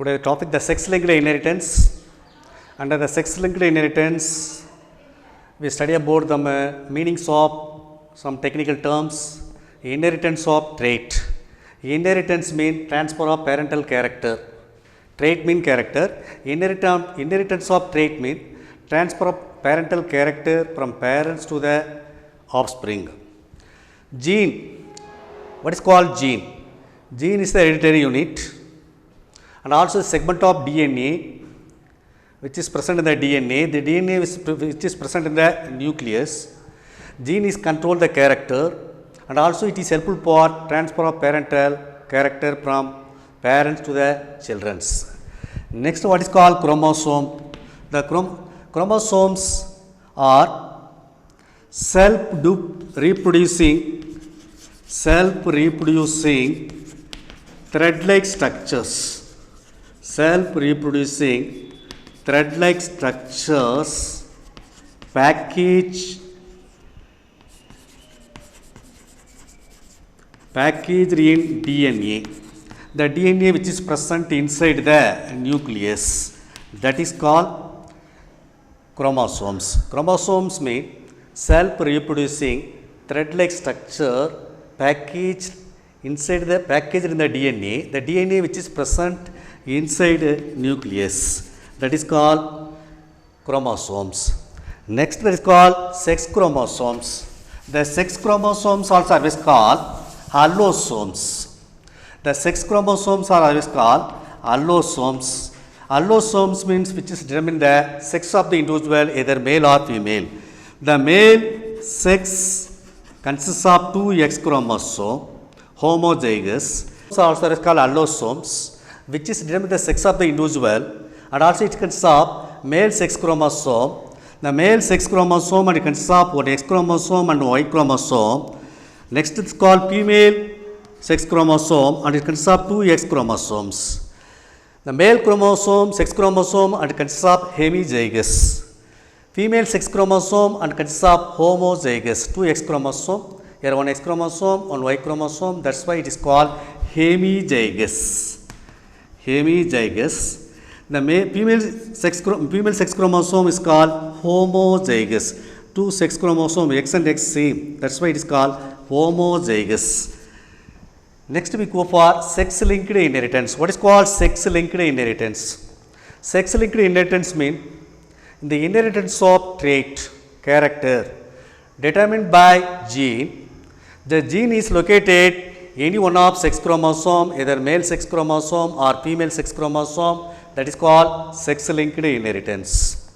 Today the topic the sex-linked inheritance. Under the sex-linked inheritance, we study about the meanings of some technical terms. Inheritance of trait. Inheritance means transfer of parental character. Trait mean character. Inheritance of trait mean transfer of parental character from parents to the offspring. Gene. What is called gene? Gene is the hereditary unit and also a segment of DNA which is present in the DNA. The DNA which is present in the nucleus. Gene is control the character and also it is helpful for transfer of parental character from parents to the children. Next, what is called chromosome? The chromosomes are self-reproducing thread-like structures. Self-reproducing thread-like structures packaged in DNA. The DNA which is present inside the nucleus, that is called chromosomes. Chromosomes mean self-reproducing thread-like structure packaged in the DNA. The DNA which is present inside the nucleus, that is called chromosomes. Next, that is called sex chromosomes. The sex chromosomes also are called allosomes. The sex chromosomes are always called allosomes. Allosomes means which is determine the sex of the individual, either male or female. The male sex consists of two X chromosomes, homozygous. Also is called allosomes, which is determine the sex of the individual, and also it consists of male sex chromosome. The male sex chromosome and it consists of one X chromosome and Y chromosome. Next, it is called female sex chromosome and it consists of two X chromosomes. The male chromosome, sex chromosome and it consists of hemizygous. Female sex chromosome and consists of homozygous, two X chromosome. Here one X chromosome, one Y chromosome. That's why it is called hemizygous. Hemizygous. The female sex chromosome is called homozygous. Two sex chromosomes X and X same. That's why it is called homozygous. Next we go for sex-linked inheritance. What is called sex-linked inheritance? Sex-linked inheritance means the inheritance of trait, character, determined by gene. The gene is located any one of sex chromosome, either male sex chromosome or female sex chromosome, that is called sex-linked inheritance.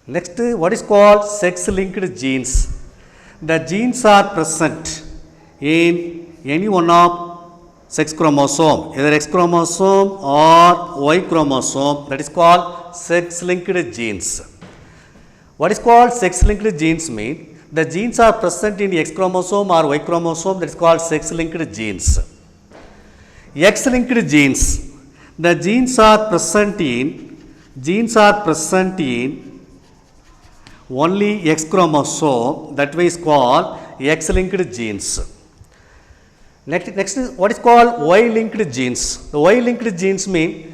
Next, what is called sex-linked genes? The genes are present in any one of sex chromosome, either X chromosome or Y chromosome, that is called sex-linked genes. What is called sex-linked genes mean? The genes are present in X chromosome or Y chromosome, that is called sex-linked genes. X-linked genes. The genes are present in only X chromosome, that way is called X-linked genes. Next is what is called Y-linked genes. The Y-linked genes mean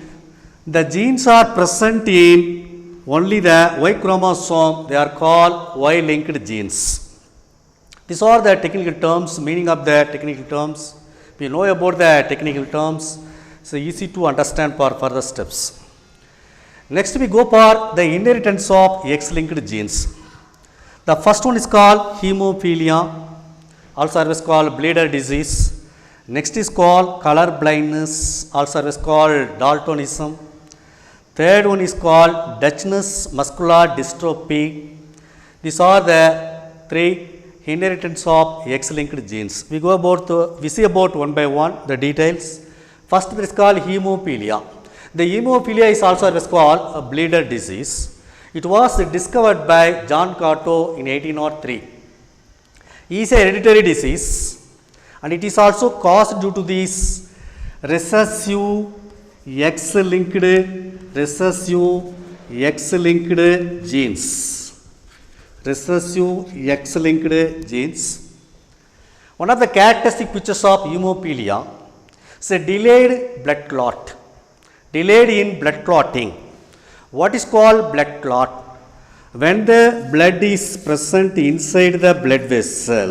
the genes are present in only the Y chromosome, they are called Y-linked genes. These are the technical terms, meaning of the technical terms. If you know about the technical terms, so easy to understand for further steps. Next we go for the inheritance of X-linked genes. The first one is called hemophilia, also is called bladder disease. Next is called color blindness, also is called daltonism. Third one is called Duchenne muscular dystrophy. These are the three inheritance of X-linked genes. We see about one by one the details. First it is called hemophilia. The hemophilia is also called a bladder disease. It was discovered by John Cato in 1803. It is a hereditary disease and it is also caused due to these recessive X-linked genes. Recessive X-linked genes. One of the characteristic features of hemophilia is a delayed blood clot. delayed in blood clotting. What is called blood clot? When the blood is present inside the blood vessel,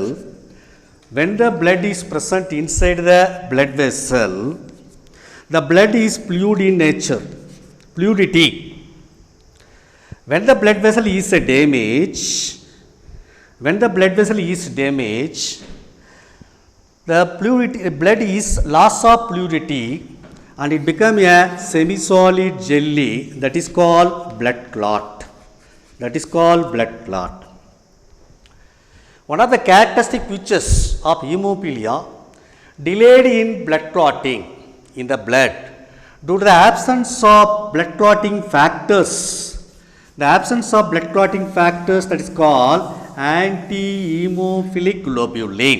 when the blood is present inside the blood vessel, the blood is fluid in nature, fluidity. When the blood vessel is damaged, when the blood vessel is damaged, the fluidity, blood is loss of fluidity and it become a semi-solid jelly, that is called blood clot. That is called blood clot. One of the characteristic features of hemophilia, delayed in blood clotting in the blood due to the absence of blood clotting factors. The absence of blood clotting factors, that is called anti-hemophilic globulin.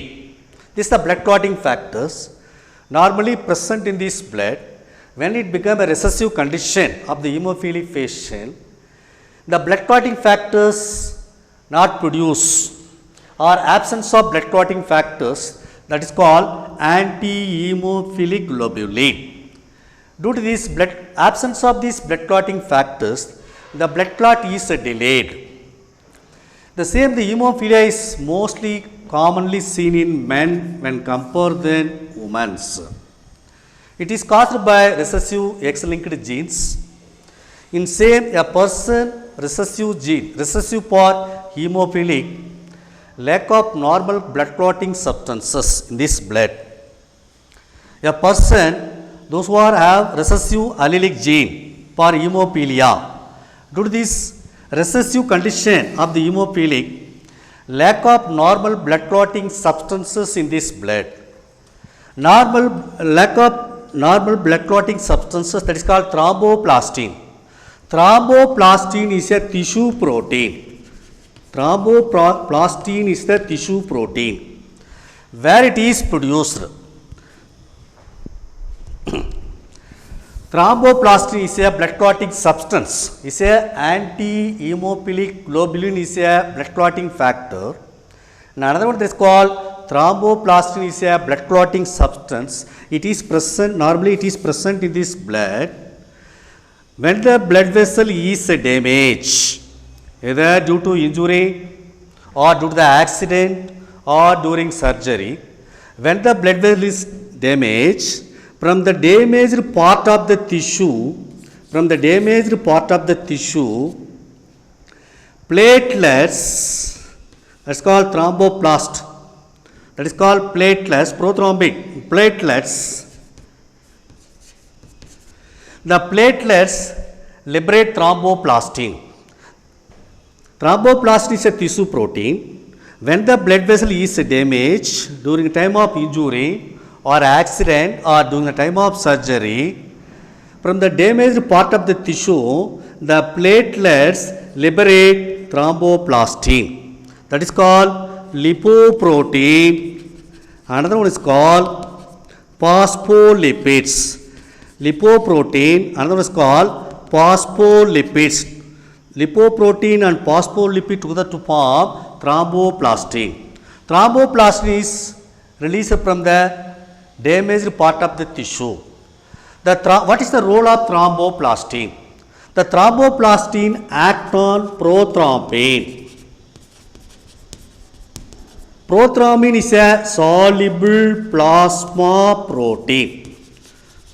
This is the blood clotting factors normally present in this blood. When it becomes a recessive condition of the hemophilic patient, the blood clotting factors not produce or absence of blood clotting factors, that is called anti-hemophilic globulin. Due to this absence of these blood clotting factors, the blood clot is delayed. The same, the hemophilia is mostly commonly seen in men when compared than women. It is caused by recessive X-linked genes. In same, a person recessive gene, recessive for hemophilic, lack of normal blood clotting substances in this blood. A person, those who have recessive allelic gene for hemophilia, due to this recessive condition of the hemophilic, lack of normal blood clotting substances in this blood. Lack of normal blood clotting substances, that is called thromboplastin. Thromboplastin is a tissue protein. Thromboplastin is the tissue protein. Where it is produced? Thromboplastin is a blood clotting substance, is a anti-hemophilic globulin, is a blood clotting factor. In another word, this is called thromboplastin is a blood clotting substance. It is present, normally it is present in this blood. When the blood vessel is damaged, either due to injury or due to the accident or during surgery, when the blood vessel is damaged, from the damaged part of the tissue, platelets, that's called thromboplast, that is called platelets, prothrombin, platelets. The platelets liberate thromboplastin. Thromboplastin is a tissue protein. When the blood vessel is damaged during time of injury or accident or during the time of surgery, from the damaged part of the tissue, the platelets liberate thromboplastin. That is called lipoprotein. Another one is called phospholipids. Lipoprotein, another one is called phospholipids. Lipoprotein and phospholipid together to form thromboplastin. Thromboplastin is released from the damaged part of the tissue. What is the role of thromboplastin? The thromboplastin acts on prothrombin. Prothrombin is a soluble plasma protein.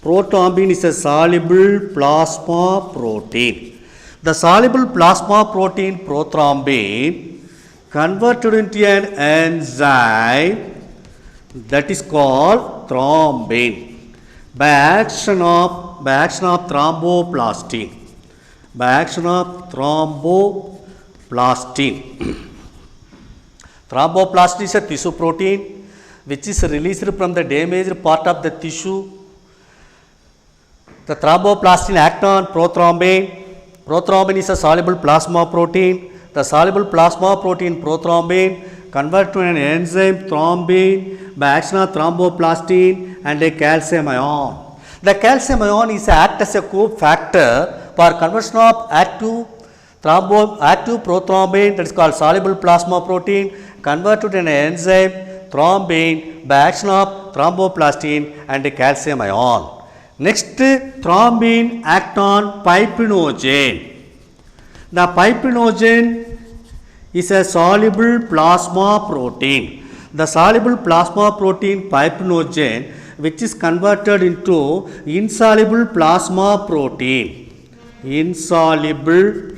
Prothrombin is a soluble plasma protein. The soluble plasma protein prothrombin converted into an enzyme that is called thrombin by action of thromboplastin. Thromboplastin is a tissue protein which is released from the damaged part of the tissue. The thromboplastin acts on prothrombin. Prothrombin is a soluble plasma protein. The soluble plasma protein prothrombin convert to an enzyme thrombin by action of thromboplastin and a calcium ion. The calcium ion is act as a cofactor for conversion of active prothrombin, that is called soluble plasma protein, converted to an enzyme thrombin by action of thromboplastin and a calcium ion. Next, thrombin act on pipinogen. The pipinogen is a soluble plasma protein. The soluble plasma protein pipinogen, which is converted into insoluble plasma protein. Insoluble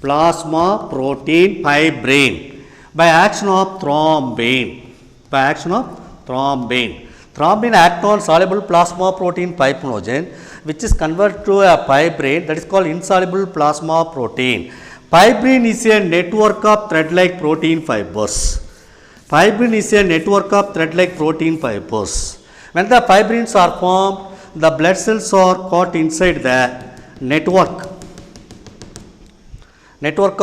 plasma protein fibrin by action of thrombin. By action of thrombin. Thrombin act on soluble plasma protein pipinogen, which is converted to a fibrin, that is called insoluble plasma protein. Fibrin is a network of thread-like protein fibers. Fibrin is a network of thread-like protein fibers. When the fibrins are formed, the blood cells are caught inside the network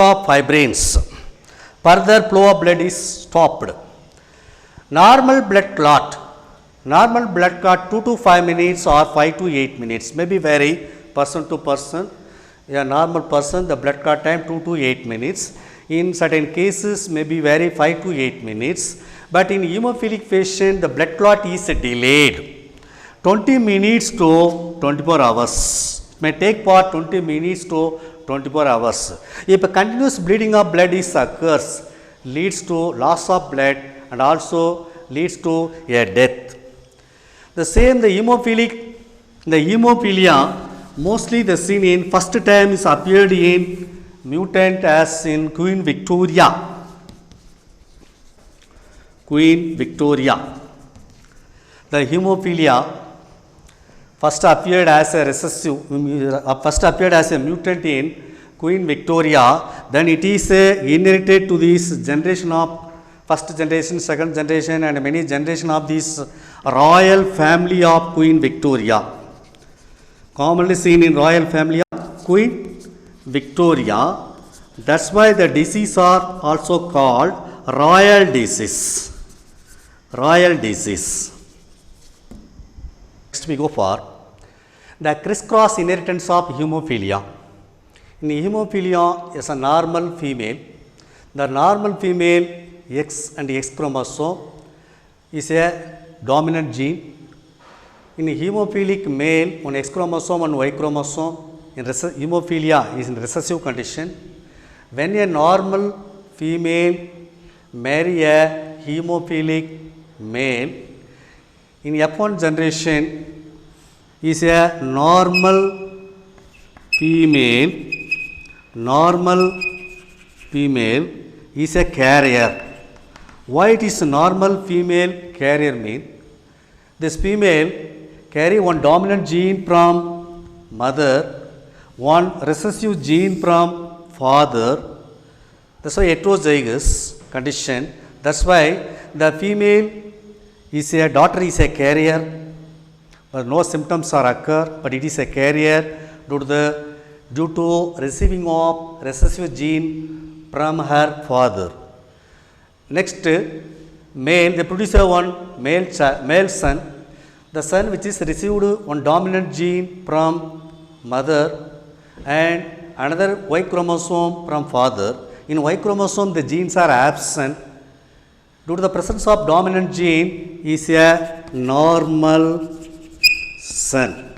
of fibrins. Further flow of blood is stopped. Normal blood clot 2 to 5 minutes or 5 to 8 minutes, may be vary person to person. A normal person, the blood clot time 2 to 8 minutes. In certain cases may be vary 5 to 8 minutes, but in hemophilic patient the blood clot is delayed 20 minutes to 24 hours. It may take for 20 minutes to 24 hours. If a continuous bleeding of blood is occurs, leads to loss of blood and also leads to a death. The same the hemophilia mostly the seen in first time is appeared in mutant as in Queen Victoria. The hemophilia first appeared as a recessive, first appeared as a mutant in Queen Victoria. Then it is inherited to this generation of first generation, second generation, and many generation of this royal family of Queen Victoria. Commonly seen in royal family of Queen Victoria. That's why the disease are also called royal disease. Royal disease. Next we go for the crisscross inheritance of hemophilia. In hemophilia is a normal female. The normal female X and X chromosome is a dominant gene. In hemophilic male, one X chromosome and Y chromosome. In hemophilia is in recessive condition. When a normal female marry a hemophilic male, in F1 generation is a normal female is a carrier. Why it is a normal female carrier mean? This female carry one dominant gene from mother, one recessive gene from father. That's why heterozygous condition. That's why the female is a daughter is a carrier, but no symptoms are occur, but it is a carrier due to receiving of recessive gene from her father. Next, male, they produce one male son. The son which is received one dominant gene from mother and another Y chromosome from father. In Y chromosome the genes are absent. Due to the presence of dominant gene is a normal son.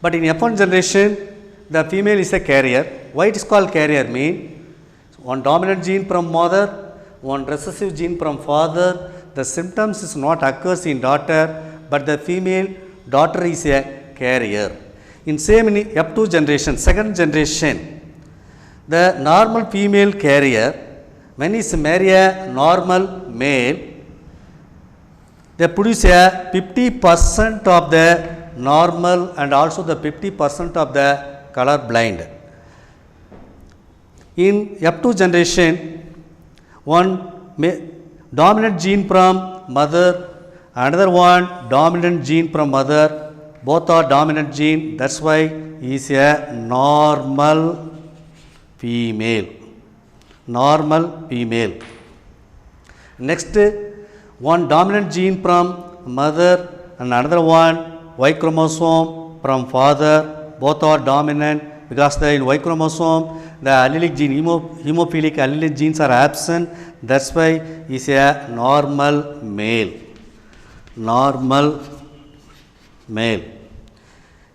But in F1 generation the female is a carrier. Why it is called carrier mean? One dominant gene from mother, one recessive gene from father. The symptoms is not occurs in daughter, but the female daughter is a carrier. In same in F2 generation, second generation, the normal female carrier, when is marry a normal male, they produce a 50% of the normal and also the 50% of the color blind. In F2 generation, one dominant gene from mother, another one dominant gene from mother, both are dominant gene, that's why he is a normal female. Normal female. Next, one dominant gene from mother and another one Y chromosome from father, both are dominant because in Y chromosome the allelic gene, hemophilic allelic genes are absent, that's why he is a normal male. Normal male.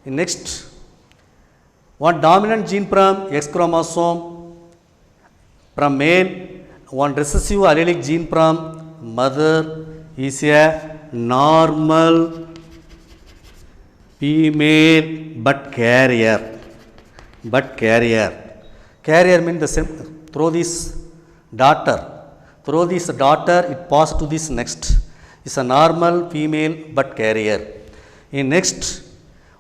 Next, one dominant gene from X chromosome from male, one recessive allelic gene from mother is a normal female but carrier. Carrier means the same through this daughter. Through this daughter, it passes to this next. It's a normal female but carrier. In next,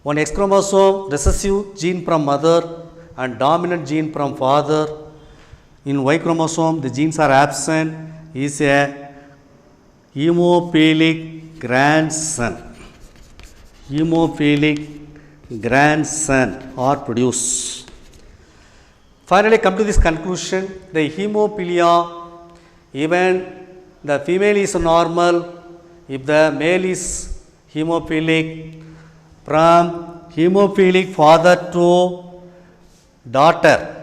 one X chromosome recessive gene from mother and dominant gene from father. In Y chromosome, the genes are absent. Is a hemophilic grandson. Hemophilic grandson are produced. Finally, come to this conclusion: the hemophilia, even the female is normal if the male is hemophilic. From hemophilic father to daughter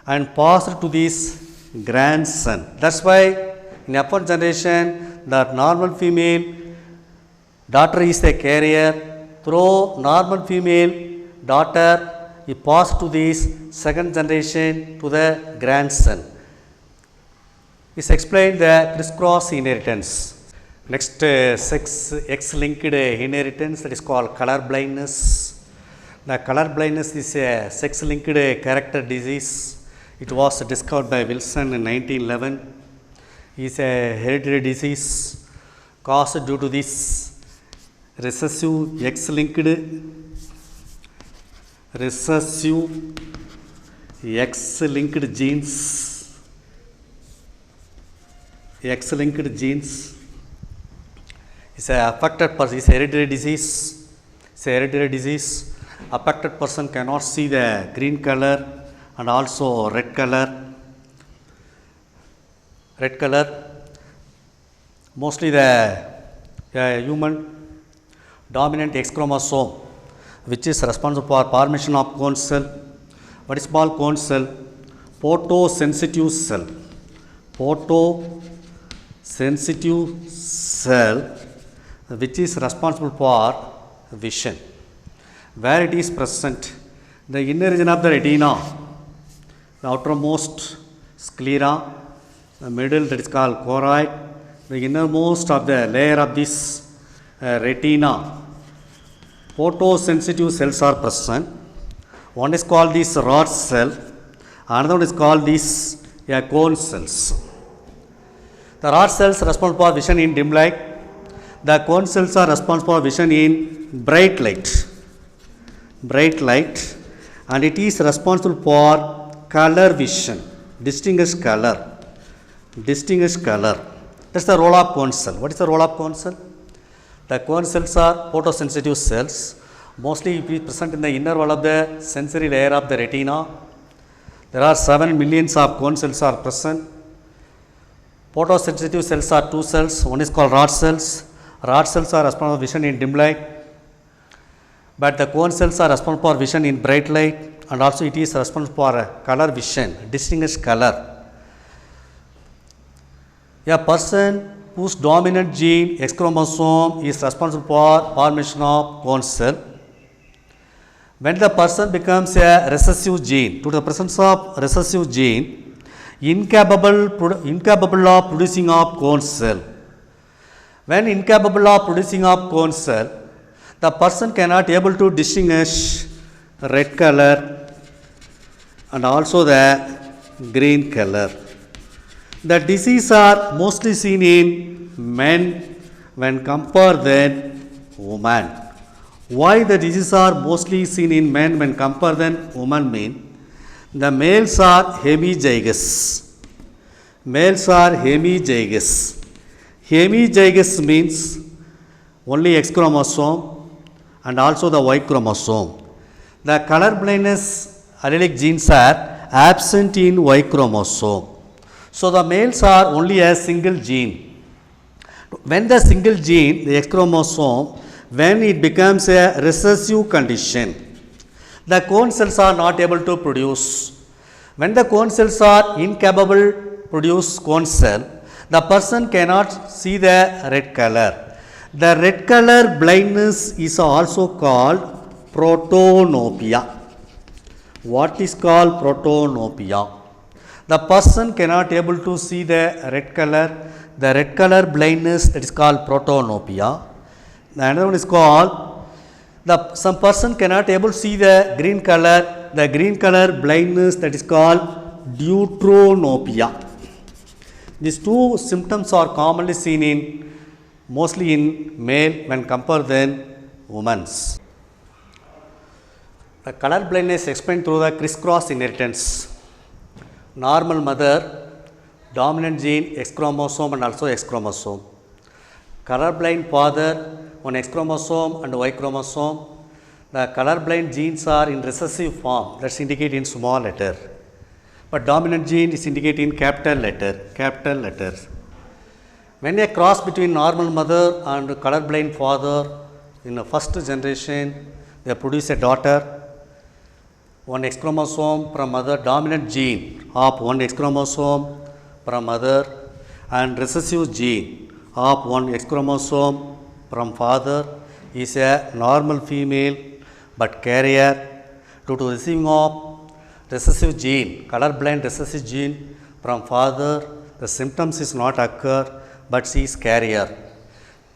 and passed to this grandson. That's why in upper generation the normal female daughter is a carrier. Through normal female daughter it passed to this second generation to the grandson. It's explained the crisscross inheritance. Next, sex X-linked inheritance, that is called color blindness. The color blindness is a sex-linked character disease. It was discovered by Wilson in 1911. It's a hereditary disease caused due to this recessive X-linked genes. X-linked genes. It's a affected person. It's a hereditary disease. It's a hereditary disease. Affected person cannot see the green color and also red color. Mostly the human dominant X chromosome, which is responsible for formation of cone cell. What is called cone cell? Photosensitive cell. Photosensitive cell, which is responsible for vision. Where it is present? The inner region of the retina, the outermost sclera, the middle, that is called choroid, the innermost of the layer of this retina. Photosensitive cells are present. One is called this rod cell, another one is called this cone cells. The rod cells are responsible for vision in dim light. The cone cells are responsible for vision in bright light, and it is responsible for color vision, distinguished color. That's the role of cone cell. What is the role of cone cell? The cone cells are photosensitive cells. Mostly it is present in the inner wall of the sensory layer of the retina. There are 7 millions of cone cells are present. Photosensitive cells are two cells. One is called rod cells. Rod cells are responsible for vision in dim light, but the cone cells are responsible for vision in bright light, and also it is responsible for color vision, distinguished color. A person whose dominant gene X chromosome is responsible for formation of cone cell. When the person becomes a recessive gene, due to the presence of recessive gene, incapable of producing of cone cell. When incapable of producing of cone cell, the person cannot able to distinguish red color and also the green color. The disease are mostly seen in men when compared than women. Why the diseases are mostly seen in men when compared than women mean? The males are hemizygous. Hemizygous means only X chromosome and also the Y chromosome. The color blindness allelic genes are absent in Y chromosome. So the males are only a single gene. When the single gene, the X chromosome, when it becomes a recessive condition, the cone cells are not able to produce. When the cone cells are incapable to produce cone cell, the person cannot see the red color. The red color blindness is also called protonopia. What is called protonopia? The person cannot able to see the red color. The red color blindness, that is called protonopia. The another one is called some person cannot able to see the green color. The green color blindness, that is called deuteranopia. These two symptoms are commonly seen in mostly in male when compared than women's. The color blindness explained through the crisscross inheritance. Normal mother, dominant gene X chromosome and also X chromosome. Colorblind father, one X chromosome and Y chromosome. The colorblind genes are in recessive form, that's indicated in small letter. But dominant gene is indicated in capital letters. When a cross between normal mother and colorblind father in the first generation, they produce a daughter. One X chromosome from mother, dominant gene of one X chromosome from mother, and recessive gene of one X chromosome from father is a normal female but carrier. Due to receiving of recessive gene, colorblind recessive gene from father, the symptoms is not occur, but she is carrier.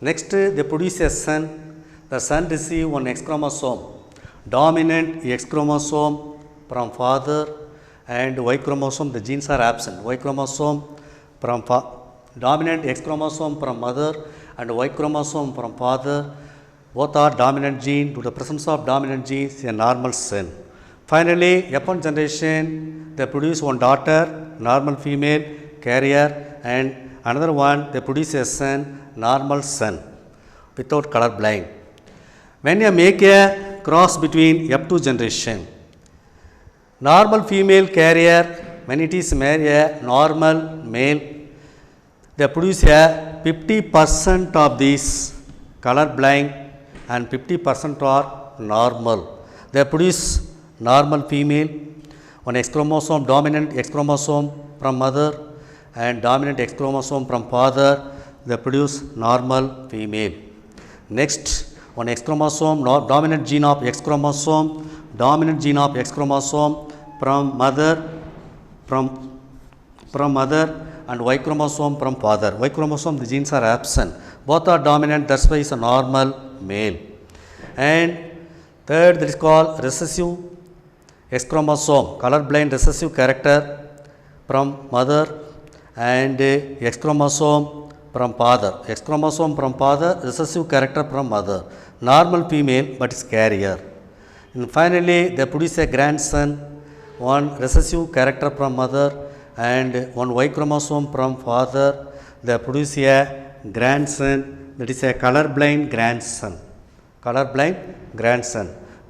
Next, they produce a son. The son receive one X chromosome, dominant X chromosome from father, and Y chromosome, the genes are absent. Y chromosome from dominant X chromosome from mother and Y chromosome from father, both are dominant gene. Due to the presence of dominant genes, a normal son. Finally, upon generation, they produce one daughter, normal female, carrier, and another one, they produce a son, normal son, without color blind. When you make a cross between F2 generation, normal female carrier, when it is married a normal male, they produce a 50% of these color blind and 50% are normal. They produce normal female, one X chromosome, dominant X chromosome from mother and dominant X chromosome from father, they produce normal female. Next, one X chromosome, dominant gene of X chromosome, dominant gene of X chromosome from mother and Y chromosome from father. Y chromosome, the genes are absent. Both are dominant, that's why it's a normal male. And third, that is called recessive X chromosome, colorblind recessive character from mother and X chromosome from father. X chromosome from father, recessive character from mother. Normal female, but is carrier. And finally, they produce a grandson, one recessive character from mother and one Y chromosome from father. They produce a grandson, that is a colorblind grandson.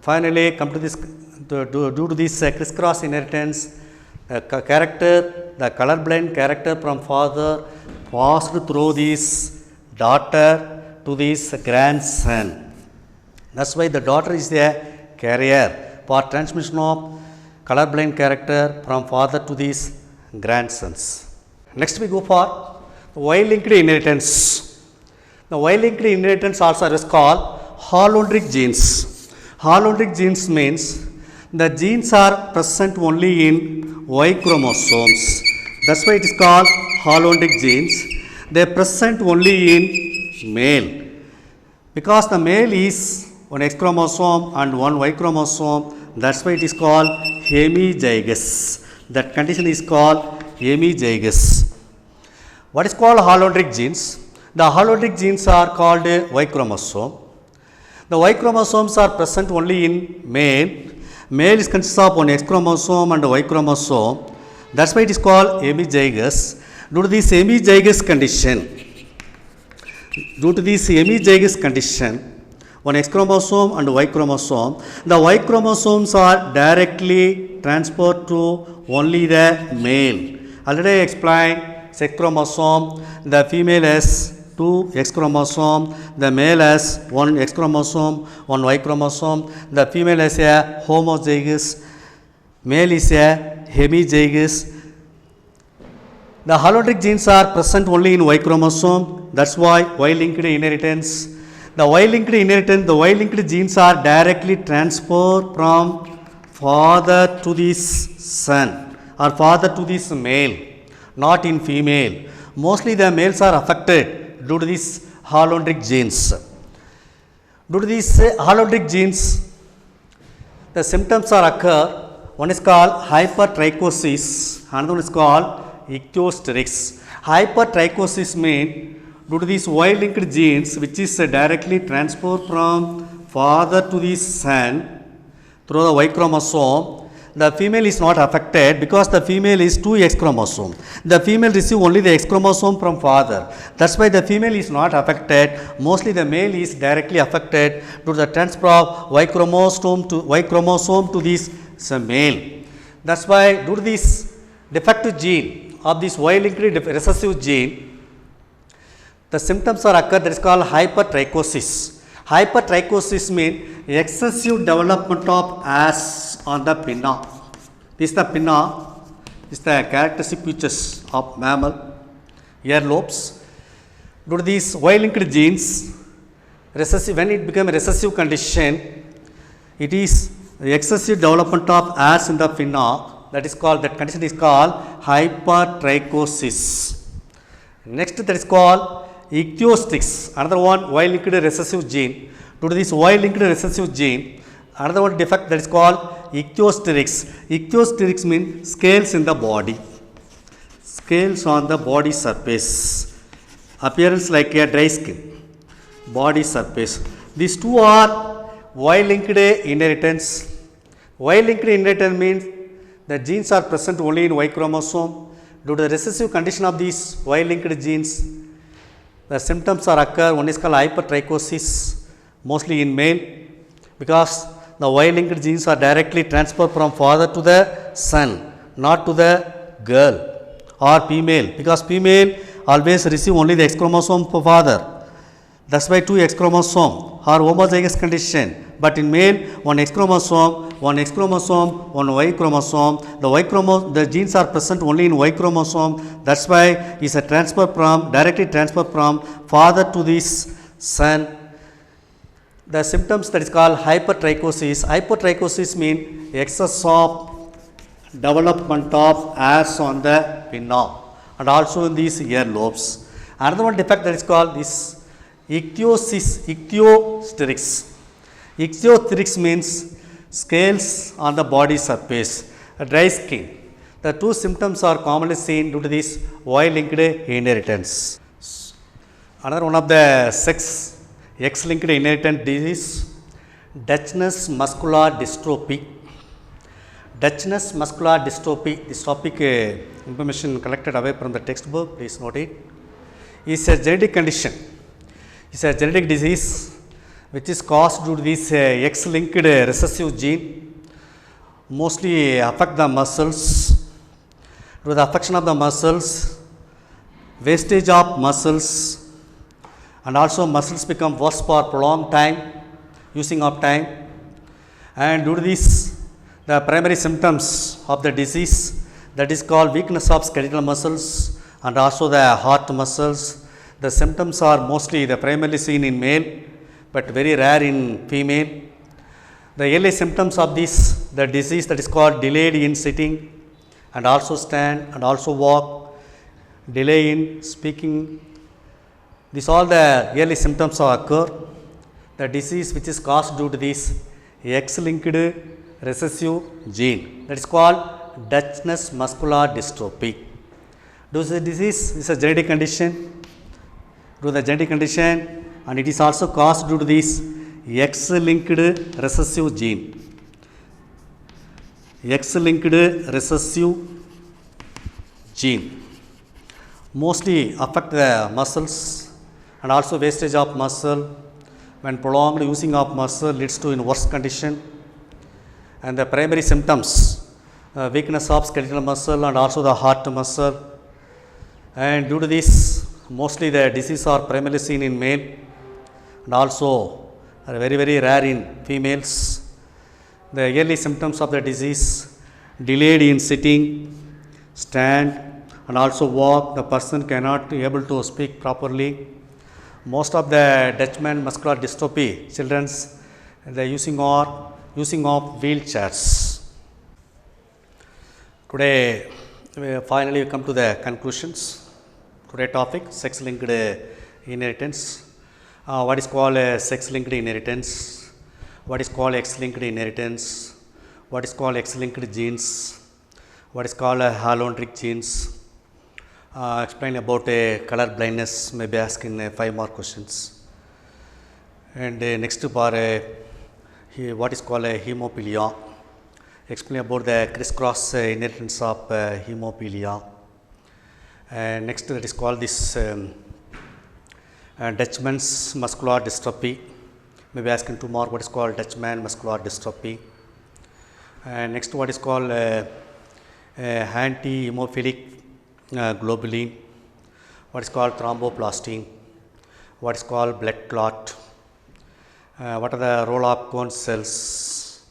Finally, come to this, due to this crisscross inheritance, the colorblind character from father passed through this daughter to this grandson. That's why the daughter is a carrier for transmission of colorblind character from father to these grandsons. Next we go for Y-linked inheritance. The Y-linked inheritance also is called holodendric genes. Holodendric genes means the genes are present only in Y chromosomes. That's why it is called holodendric genes. They are present only in male. Because the male is one X chromosome and one Y chromosome, that's why it is called hemizygous. That condition is called hemizygous. What is called holodendric genes? The holodendric genes are called Y chromosome. The Y chromosomes are present only in male. Male is consists of one X chromosome and Y chromosome. That's why it is called hemizygous. Due to this hemizygous condition, one X chromosome and Y chromosome, the Y chromosomes are directly transferred to only the male. Already I explained sex chromosome, the female has 2 X chromosome, the male has 1 X chromosome, 1 Y chromosome, the female has a homozygous, male is a hemizygous. The holodendric genes are present only in Y chromosome, that's why Y-linked inheritance The Y-linked inheritance, the Y-linked genes are directly transferred from father to this son or father to this male, not in female. Mostly the males are affected due to these holodendric genes. Due to these holodendric genes, the symptoms are occur. One is called hypertrichosis, another one is called ichthyosterics. Hypertrichosis means due to these Y-linked genes which is directly transferred from father to the son through the Y chromosome, the female is not affected because the female is 2X chromosome. The female receive only the X chromosome from father. That's why the female is not affected. Mostly the male is directly affected due to the transfer of Y chromosome to this male. That's why due to this defective gene of this Y-linked recessive gene, the symptoms are occur that is called hypertrichosis. Hypertrichosis means excessive development of ass on the pinna. This is the pinna, this is the characteristic features of mammal earlobes. Due to these Y-linked genes, recessive, when it becomes a recessive condition, it is excessive development of ass in the pinna. That is called, that condition is called hypertrichosis. Next, that is called ichthyosterics, another one Y-linked recessive gene. Due to this Y-linked recessive gene, another one defect that is called ichthyosterics. Ichthyosterics means scales in the body, scales on the body surface, appearance like a dry skin, body surface. These two are Y-linked inheritance. Y-linked inheritance means the genes are present only in Y chromosome. Due to the recessive condition of these Y-linked genes, the symptoms are occur. One is called hypertrichosis, mostly in male, because the Y-linked genes are directly transferred from father to the son, not to the girl or female, because female always receive only the X chromosome for father. That's why 2X chromosome or homozygous condition. But in male, one X chromosome, one Y chromosome. The genes are present only in Y chromosome. That's why it's a transfer from, directly transfer from father to this son. The symptoms that is called hypertrichosis. Hypertrichosis means excess of development of hairs on the pinna and also in these earlobes. Another one defect that is called this ichthyosterics. Ichthyosterics means scales on the body surface, a dry skin. The two symptoms are commonly seen due to this Y-linked inheritance. Another one of the X-linked inheritance disease, Duchenne muscular dystrophy. Duchenne muscular dystrophy, this topic information collected away from the textbook, please note it. Is a genetic condition. It's a genetic disease which is caused due to this X-linked recessive gene, mostly affect the muscles. Due to the affection of the muscles, wastage of muscles, and also muscles become worse for prolonged time, using of time. And due to this, the primary symptoms of the disease, that is called weakness of skeletal muscles and also the heart muscles. The symptoms are mostly the primarily seen in male, but very rare in female. The early symptoms of this, the disease that is called delayed in sitting and also stand and also walk, delay in speaking. These all the early symptoms occur. The disease which is caused due to this X-linked recessive gene, that is called Duchenne muscular dystrophy. This disease is a genetic condition. Due to the genetic condition, and it is also caused due to this X-linked recessive gene. X-linked recessive gene mostly affect the muscles and also wastage of muscle. When prolonged using of muscle leads to in worse condition. And the primary symptoms, weakness of skeletal muscle and also the heart muscle. And due to this, mostly the disease are primarily seen in male and also are very rare in females. The early symptoms of the disease, delayed in sitting, stand and also walk. The person cannot be able to speak properly. most of the Dutchman muscular dystrophy children's the using of wheelchairs. Today we finally come to the conclusions. Today topic sex linked inheritance. What is called sex linked inheritance? What is called X linked inheritance? What is called X linked genes? What is called allele genes? Explain about color blindness, maybe ask in 5 more questions. And next part, what is called hemophilia. Explain about the crisscross inheritance of hemophilia. Next, that is called this Dutchman's muscular dystrophy. Maybe ask in 2 more what is called Dutchman muscular dystrophy. Next, what is called anti-hemophilic globulin, what is called thromboplastin, what is called blood clot, what are the role of cone cells,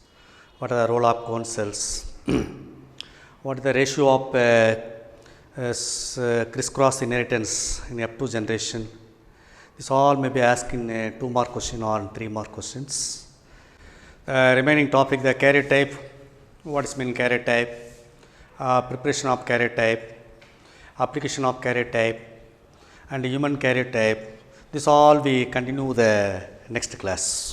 what are the role of cone cells, what is the ratio of crisscross inheritance in up to generation. This all may be asked in 2 more questions or 3 more questions. Remaining topic, the karyotype, what is mean karyotype, preparation of karyotype, application of karyotype and human karyotype. This all we continue the next class.